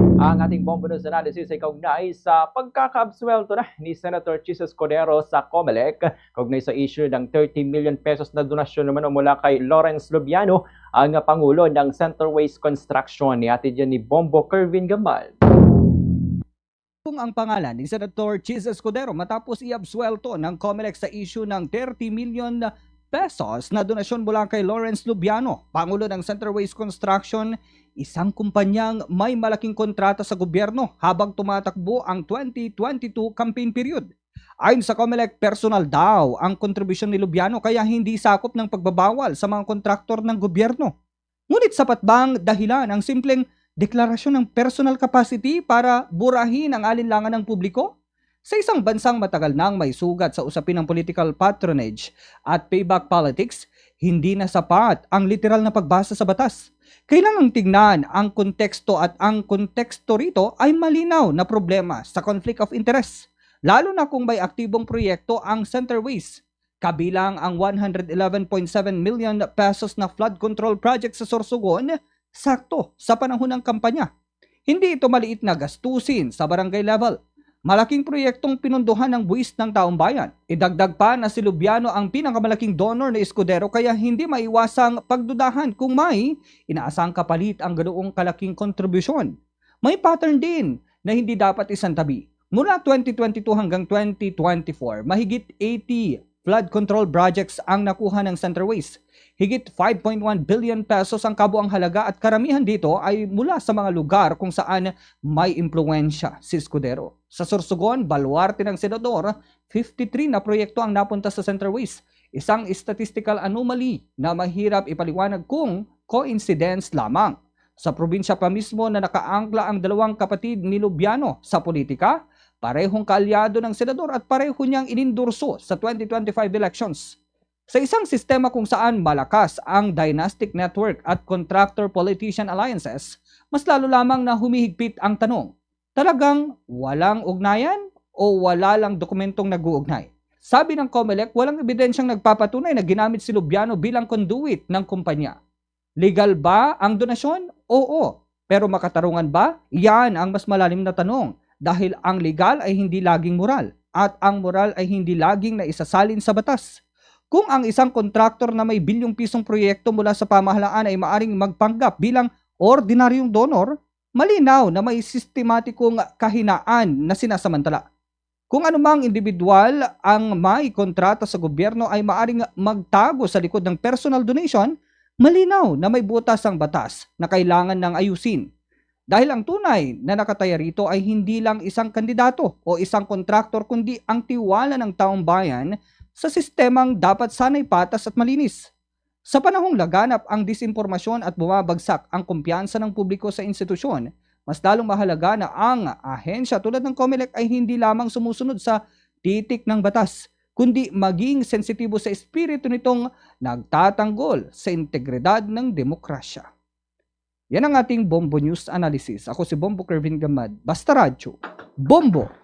Ang ating bombo news analysis ay kaugnay sa pagkakaabsuelto na ni Senator Chis Escudero sa COMELEC kaugnay sa issue ng 30 million pesos na donasyon naman mula kay Lawrence Lubiano, ang Pangulo ng Centerways Construction. Ni ate dyan ni Bombo Kervin Gambal. Kung ang pangalan ni Senator Chis Escudero matapos iabsuelto ng COMELEC sa issue ng 30 million pesos na donasyon mula kay Lawrence Lubiano, Pangulo ng Centerways Construction, isang kumpanyang may malaking kontrata sa gobyerno habang tumatakbo ang 2022 campaign period. Ayon sa COMELEC, personal daw ang kontribusyon ni Lubiano kaya hindi sakop ng pagbabawal sa mga kontraktor ng gobyerno. Ngunit sapat bang dahilan ang simpleng deklarasyon ng personal capacity para burahin ang alinlangan ng publiko? Sa isang bansang matagal nang may sugat sa usapin ng political patronage at payback politics, hindi na sapat ang literal na pagbasa sa batas. Kailangang tignan ang konteksto at ang konteksto rito ay malinaw na problema sa conflict of interest, lalo na kung may aktibong proyekto ang Centerways. Kabilang ang 111.7 million pesos na flood control project sa Sorsogon, sakto sa panahon ng kampanya. Hindi ito maliit na gastusin sa barangay level. Malaking proyektong pinunduhan ng buwis ng taong bayan. Idagdag pa na si Lubiano ang pinakamalaking donor na Escudero kaya hindi maiwasang pagdudahan kung may inaasang kapalit ang ganoong kalaking kontribusyon. May pattern din na hindi dapat isantabi. Mula 2022 hanggang 2024, mahigit 80 flood control projects ang nakuha ng Centerways. Higit 5.1 billion pesos ang kabuang halaga at karamihan dito ay mula sa mga lugar kung saan may impluensya si Escudero. Sa Sorsogon, baluarte ng senador, 53 na proyekto ang napunta sa Centerways. Isang statistical anomaly na mahirap ipaliwanag kung coincidence lamang. Sa probinsya pa mismo na nakaangkla ang dalawang kapatid ni Lubiano sa politika, parehong kaalyado ng senador at pareho niyang inindurso sa 2025 elections. Sa isang sistema kung saan malakas ang dynastic network at contractor-politician alliances, mas lalo lamang na humihigpit ang tanong, talagang walang ugnayan o wala lang dokumentong nag-uugnay? Sabi ng COMELEC, walang ebidensyang nagpapatunay na ginamit si Lubiano bilang conduit ng kumpanya. Legal ba ang donasyon? Oo. Pero makatarungan ba? Yan ang mas malalim na tanong dahil ang legal ay hindi laging moral at ang moral ay hindi laging naisasalin sa batas. Kung ang isang kontraktor na may bilyong pisong proyekto mula sa pamahalaan ay maaring magpanggap bilang ordinaryong donor, malinaw na may sistematikong kahinaan na sinasamantala. Kung anumang individual ang may kontrata sa gobyerno ay maaring magtago sa likod ng personal donation, malinaw na may butas ang batas na kailangan ng ayusin. Dahil ang tunay na nakataya rito ay hindi lang isang kandidato o isang kontraktor kundi ang tiwala ng taong bayan sa sistemang dapat sanay patas at malinis. Sa panahong laganap ang disinformasyon at bumabagsak ang kumpiyansa ng publiko sa institusyon, mas lalong mahalaga na ang ahensya tulad ng COMELEC ay hindi lamang sumusunod sa titik ng batas, kundi maging sensitibo sa espiritu nitong nagtatanggol sa integridad ng demokrasya. Yan ang ating Bombo News Analysis. Ako si Bombo Kervin Gamad, Basta Radyo, Bombo!